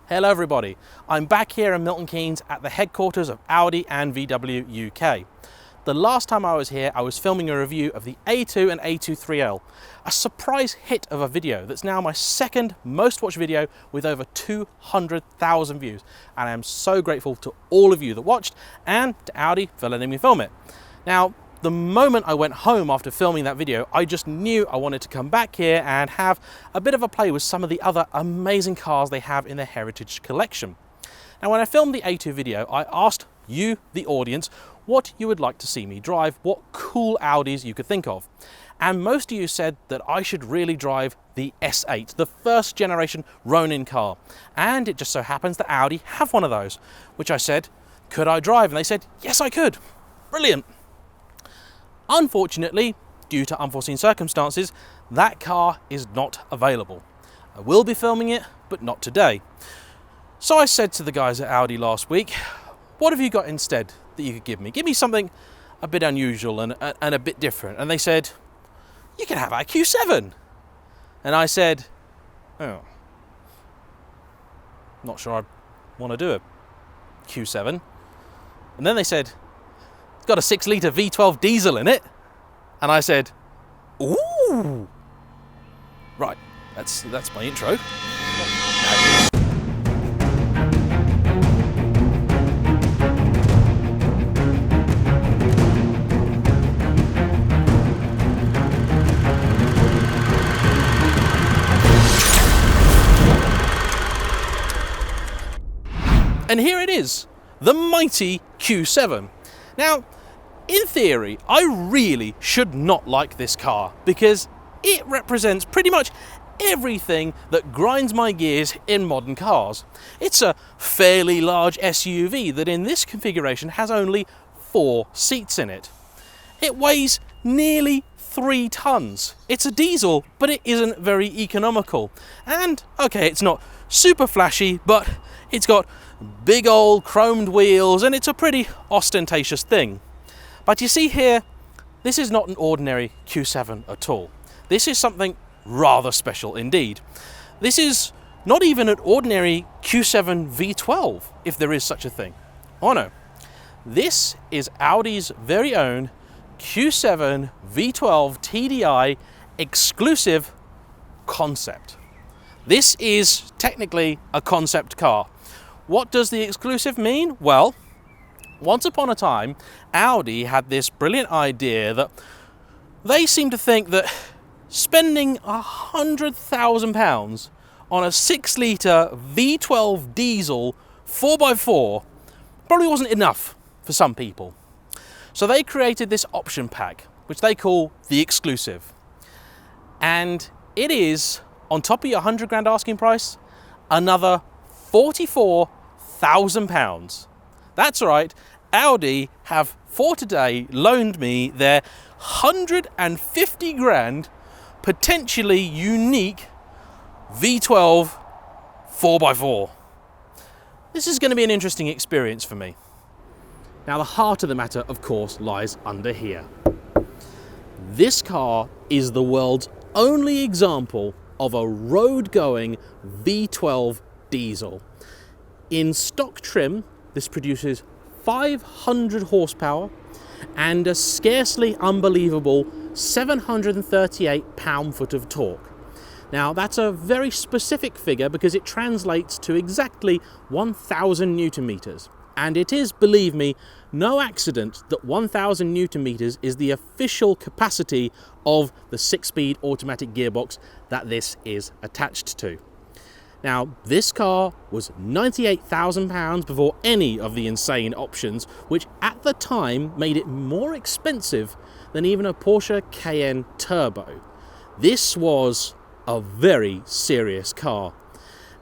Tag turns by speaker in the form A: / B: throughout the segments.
A: Hello everybody, I'm back here in Milton Keynes at the headquarters of Audi and VW UK. The last time I was here, I was filming a review of the A2 and A2 3L, a surprise hit of a video that's now my second most watched video with over 200,000 views. And I am so grateful to all of you that watched and to Audi for letting me film it. Now, the moment I went home after filming that video, I just knew I wanted to come back here and have a bit of a play with some of the other amazing cars they have in their heritage collection. Now, when I filmed the A2 video, I asked you, the audience, what you would like to see me drive, what cool Audis you could think of. And most of you said that I should really drive the S8, the first generation Ronin car. And it just so happens that Audi have one of those, which I said, could I drive? And they said, yes, I could. Brilliant. Unfortunately, due to unforeseen circumstances, that car is not available. I will be filming it, but not today. So I said to the guys at Audi last week, what have you got instead that you could give me? Give me something a bit unusual and a bit different. And they said, you can have our Q7. And I said, oh, not sure I want to do a Q7. And then they said, it's got a 6-litre V12 diesel in it. And I said, ooh. Right, that's my intro. And here it is, the mighty Q7. Now, in theory, I really should not like this car because it represents pretty much everything that grinds my gears in modern cars. It's a fairly large SUV that in this configuration has only 4 seats in it. It weighs nearly 3 tons. It's a diesel, but it isn't very economical. And, okay, it's not super flashy, but it's got big old chromed wheels and it's a pretty ostentatious thing. But you see here, this is not an ordinary Q7 at all. This is something rather special indeed. This is not even an ordinary Q7 V12, if there is such a thing. Oh no, this is Audi's very own Q7 V12 TDI exclusive concept. This is technically a concept car. What does the exclusive mean? Well, once upon a time, Audi had this brilliant idea that they seem to think that spending £100,000 on a 6-litre V12 diesel 4x4 probably wasn't enough for some people. So they created this option pack, which they call the exclusive. And it is, on top of your 100 grand asking price, another £44,000. That's right, Audi have for today loaned me their 150 grand potentially unique V12 4x4. This is going to be an interesting experience for me. Now, the heart of the matter, of course, lies under here. This car is the world's only example of a road-going V12 diesel. In stock trim, this produces 500 horsepower and a scarcely unbelievable 738 pound-foot of torque. Now, that's a very specific figure because it translates to exactly 1,000 newton meters. And it is, believe me, no accident that 1,000 newton meters is the official capacity of the 6-speed automatic gearbox that this is attached to. Now, this car was £98,000 before any of the insane options, which at the time made it more expensive than even a Porsche Cayenne Turbo. This was a very serious car.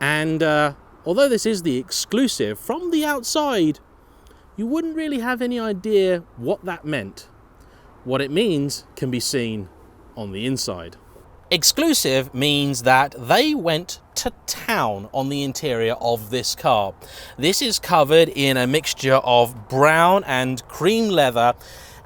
A: And although this is the exclusive, from the outside, you wouldn't really have any idea what that meant. What it means can be seen on the inside. Exclusive means that they went to town on the interior of this car. This is covered in a mixture of brown and cream leather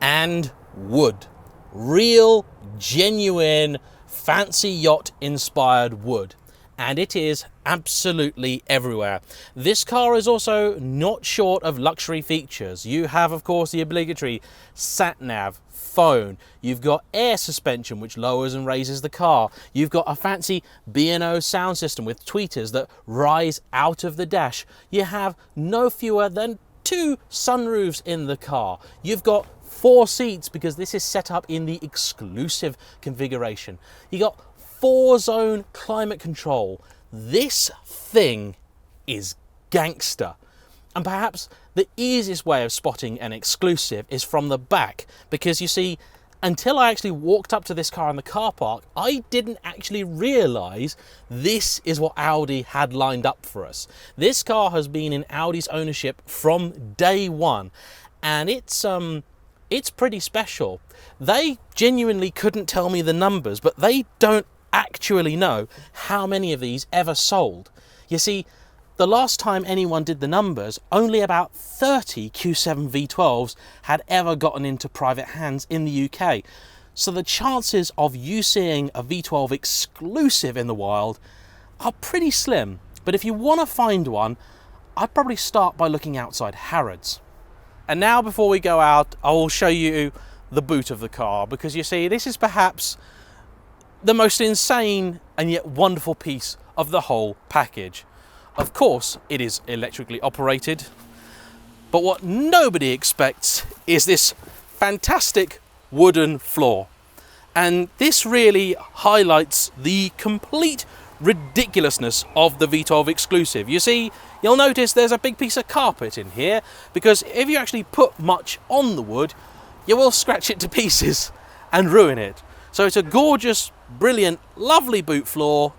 A: and wood. Real, genuine, fancy yacht inspired wood. and it is absolutely everywhere. This car is also not short of luxury features. You have, of course, the obligatory sat-nav, phone. You've got air suspension, which lowers and raises the car. You've got a fancy B&O sound system with tweeters that rise out of the dash. You have no fewer than 2 sunroofs in the car. You've got 4 seats because this is set up in the exclusive configuration. You got 4-zone climate control. This thing is gangster. And perhaps the easiest way of spotting an exclusive is from the back, because you see, until I actually walked up to this car in the car park, I didn't actually realise this is what Audi had lined up for us. This car has been in Audi's ownership from day one, and it's pretty special. They genuinely couldn't tell me the numbers, but they don't actually know how many of these ever sold. You see, the last time anyone did the numbers, only about 30 Q7 V12s had ever gotten into private hands in the UK. So the chances of you seeing a V12 exclusive in the wild are pretty slim. But if you want to find one, I'd probably start by looking outside Harrods. And now, before we go out, I will show you the boot of the car, because you see, this is perhaps the most insane and yet wonderful piece of the whole package. Of course, it is electrically operated, but what nobody expects is this fantastic wooden floor. And this really highlights the complete ridiculousness of the V12 exclusive. You see, you'll notice there's a big piece of carpet in here, because if you actually put much on the wood, you will scratch it to pieces and ruin it. So it's a gorgeous, brilliant, lovely boot floor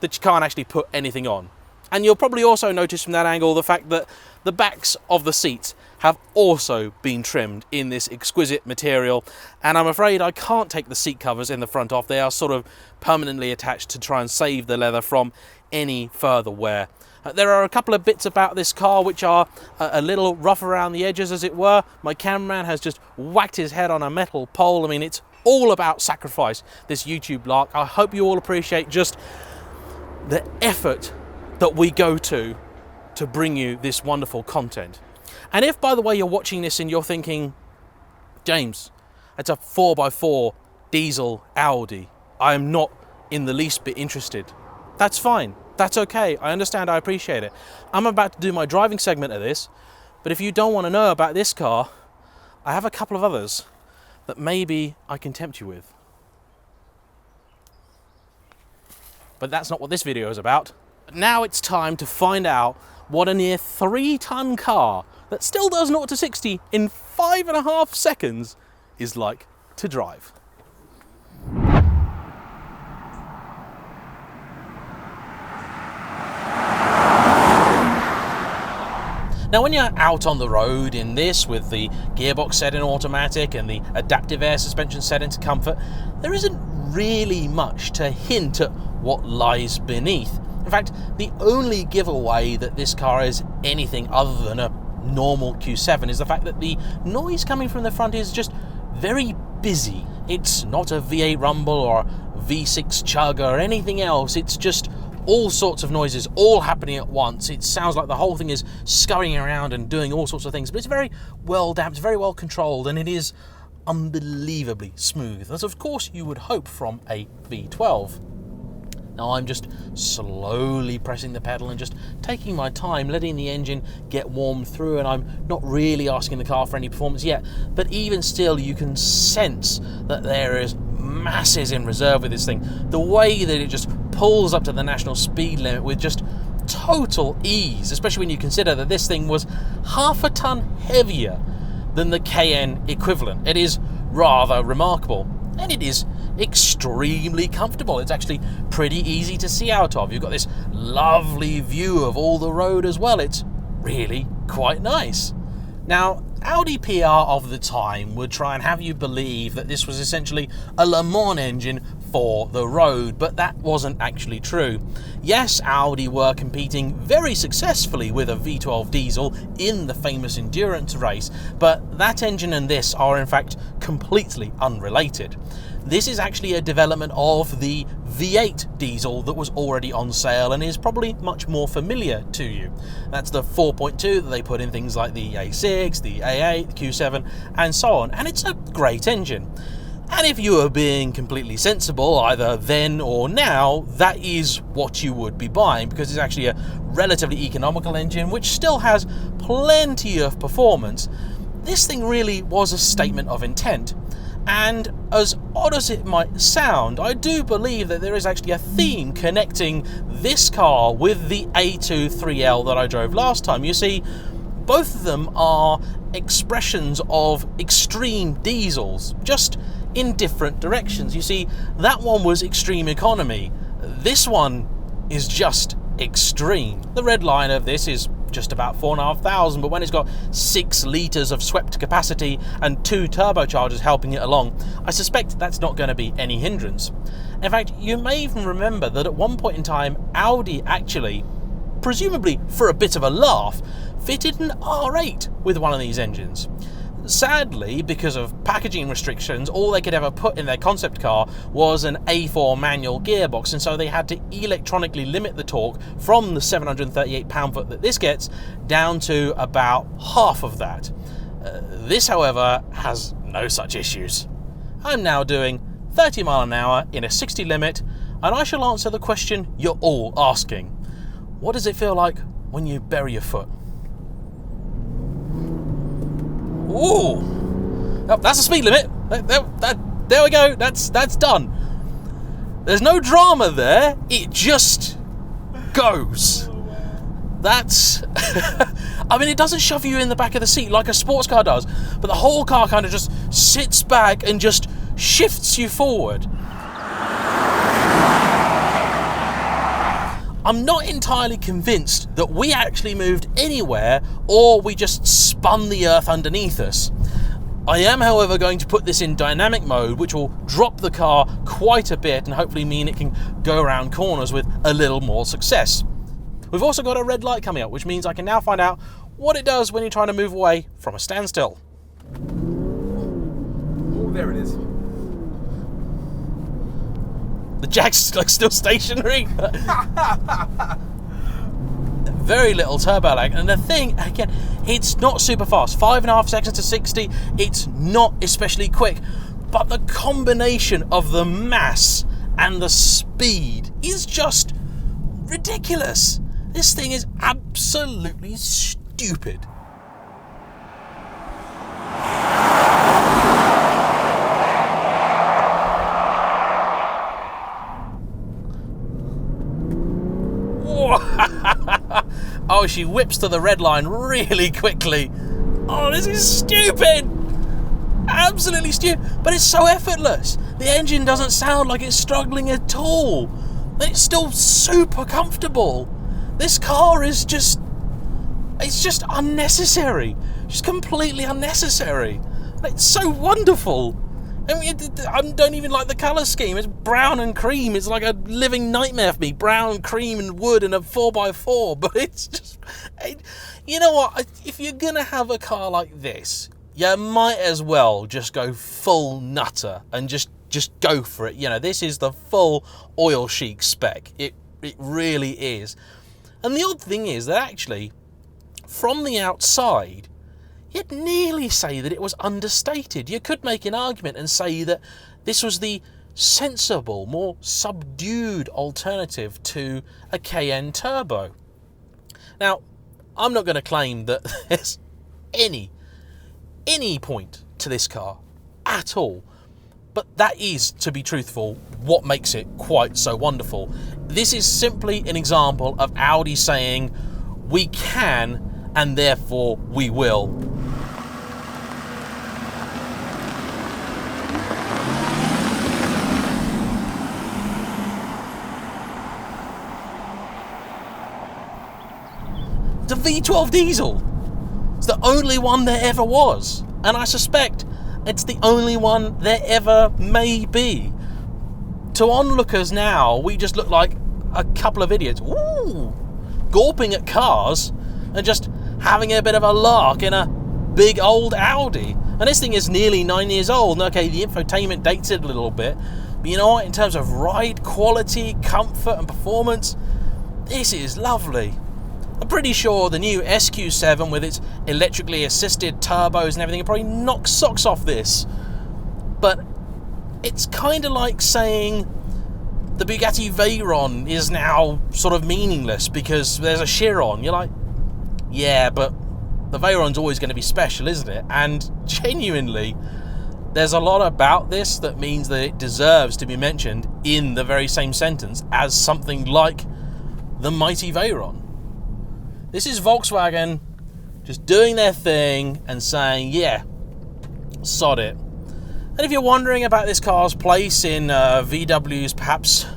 A: that you can't actually put anything on. And you'll probably also notice from that angle the fact that the backs of the seats have also been trimmed in this exquisite material. And I'm afraid I can't take the seat covers in the front off. They are sort of permanently attached to try and save the leather from any further wear. There are a couple of bits about this car which are a little rough around the edges, as it were. My cameraman has just whacked his head on a metal pole. I mean, it's all about sacrifice, this YouTube lark. I hope you all appreciate just the effort that we go to bring you this wonderful content. And if, by the way, you're watching this and you're thinking, James, it's a 4x4 diesel Audi, I am not in the least bit interested, that's fine. That's okay. I understand. I appreciate it. I'm about to do my driving segment of this, but if you don't want to know about this car, I have a couple of others that maybe I can tempt you with. But that's not what this video is about. Now it's time to find out what a near 3-ton car that still does 0 to 60 in 5.5 seconds is like to drive. Now, when you're out on the road in this, with the gearbox set in automatic and the adaptive air suspension set into comfort, there isn't really much to hint at what lies beneath. In fact, the only giveaway that this car is anything other than a normal Q7 is the fact that the noise coming from the front is just very busy. It's not a V8 rumble or V6 chug or anything else. It's just all sorts of noises all happening at once. It sounds like the whole thing is scurrying around and doing all sorts of things, but it's very well damped, very well controlled, and it is unbelievably smooth, as of course you would hope from a V12. Now I'm just slowly pressing the pedal and just taking my time, letting the engine get warmed through, and I'm not really asking the car for any performance yet, but even still you can sense that there is masses in reserve with this thing. The way that it just pulls up to the national speed limit with just total ease, especially when you consider that this thing was 1/2 ton heavier than the Cayenne equivalent. It is rather remarkable, and it is extremely comfortable. It's actually pretty easy to see out of. You've got this lovely view of all the road as well. It's really quite nice. Now, Audi PR of the time would try and have you believe that this was essentially a Le Mans engine for the road, but that wasn't actually true. Yes, Audi were competing very successfully with a V12 diesel in the famous endurance race, but that engine and this are in fact completely unrelated. This is actually a development of the V8 diesel that was already on sale and is probably much more familiar to you. That's the 4.2 that they put in things like the A6, the A8, the Q7, and so on, and it's a great engine. And if you are being completely sensible, either then or now, that is what you would be buying, because it's actually a relatively economical engine which still has plenty of performance. This thing really was a statement of intent. And as odd as it might sound, I do believe that there is actually a theme connecting this car with the A2 3L that I drove last time. You see, both of them are expressions of extreme diesels, just in different directions. You see, that one was extreme economy. This one is just extreme. The red line of this is just about 4,500, but when it's got 6 litres of swept capacity and 2 turbochargers helping it along, I suspect that's not going to be any hindrance. In fact, you may even remember that at one point in time, Audi actually, presumably for a bit of a laugh, fitted an R8 with one of these engines. Sadly, because of packaging restrictions, all they could ever put in their concept car was an A4 manual gearbox, and so they had to electronically limit the torque from the 738 pound-foot that this gets down to about half of that. This, however, has no such issues. I'm now doing 30 mile an hour in a 60 limit, and I shall answer the question you're all asking. What does it feel like when you bury your foot? Ooh, oh, that's the speed limit. There we go. That's done. There's no drama there. It just goes. That's. I mean, it doesn't shove you in the back of the seat like a sports car does, but the whole car kind of just sits back and just shifts you forward. I'm not entirely convinced that we actually moved anywhere or we just spun the earth underneath us. I am, however, going to put this in dynamic mode, which will drop the car quite a bit and hopefully mean it can go around corners with a little more success. We've also got a red light coming up, which means I can now find out what it does when you're trying to move away from a standstill.
B: Oh, there it is.
A: The jack's like still stationary. Very little turbo lag, and the thing again, it's not super fast. 5.5 seconds to 60. It's not especially quick, but the combination of the mass and the speed is just ridiculous. This thing is absolutely stupid. Oh, she whips to the red line really quickly. Oh, this is stupid. Absolutely stupid. But it's so effortless. The engine doesn't sound like it's struggling at all. It's still super comfortable. This car is just... it's just unnecessary. Just completely unnecessary. It's so wonderful. I mean, I don't even like the colour scheme. It's brown and cream. It's like a living nightmare for me. Brown, cream and wood and a 4x4. But it's just... you know what? If you're going to have a car like this, you might as well just go full nutter and just go for it. You know, this is the full oil chic spec. It really is. And the odd thing is that actually, from the outside, you'd nearly say that it was understated. You could make an argument and say that this was the sensible, more subdued alternative to a Cayenne Turbo. Now, I'm not going to claim that there's any point to this car at all, but that is, to be truthful, what makes it quite so wonderful. This is simply an example of Audi saying, we can, and therefore we will. The V12 diesel. It's the only one there ever was, and I suspect it's the only one there ever may be. To onlookers now, we just look like a couple of idiots, gawping at cars and just having a bit of a lark in a big old Audi. And this thing is nearly 9 years old, and okay, the infotainment dates it a little bit, but But you know what? In terms of ride quality, comfort and performance, this is lovely. I'm pretty sure the new SQ7 with its electrically assisted turbos and everything probably knocks socks off this. But it's kind of like saying the Bugatti Veyron is now sort of meaningless because there's a Chiron. You're like, yeah, but the Veyron's always going to be special, isn't it? And genuinely, there's a lot about this that means that it deserves to be mentioned in the very same sentence as something like the mighty Veyron. This is Volkswagen just doing their thing and saying, yeah, sod it. And if you're wondering about this car's place in VW's perhaps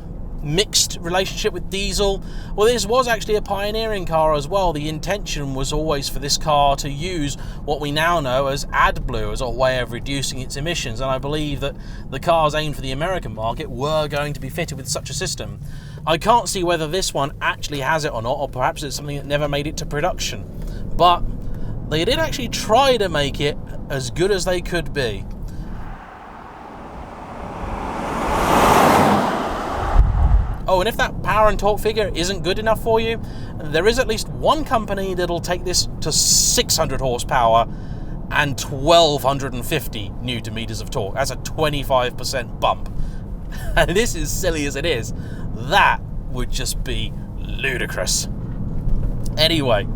A: mixed relationship with diesel, well, this was actually a pioneering car as well. The intention was always for this car to use what we now know as AdBlue as a way of reducing its emissions, and I believe that the cars aimed for the American market were going to be fitted with such a system. I can't see whether this one actually has it or not, or perhaps it's something that never made it to production, but they did actually try to make it as good as they could be. Oh, and if that power and torque figure isn't good enough for you, there is at least one company that'll take this to 600 horsepower and 1250 newton meters of torque. That's a 25% bump. And this is silly as it is, that would just be ludicrous. Anyway,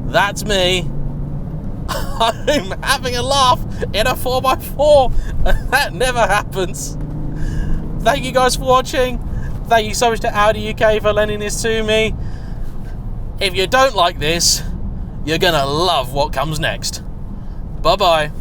A: that's me. I'm having a laugh in a 4x4, and that never happens. Thank you guys for watching. Thank you so much to Audi UK for lending this to me. If you don't like this, you're gonna love what comes next. Bye-bye.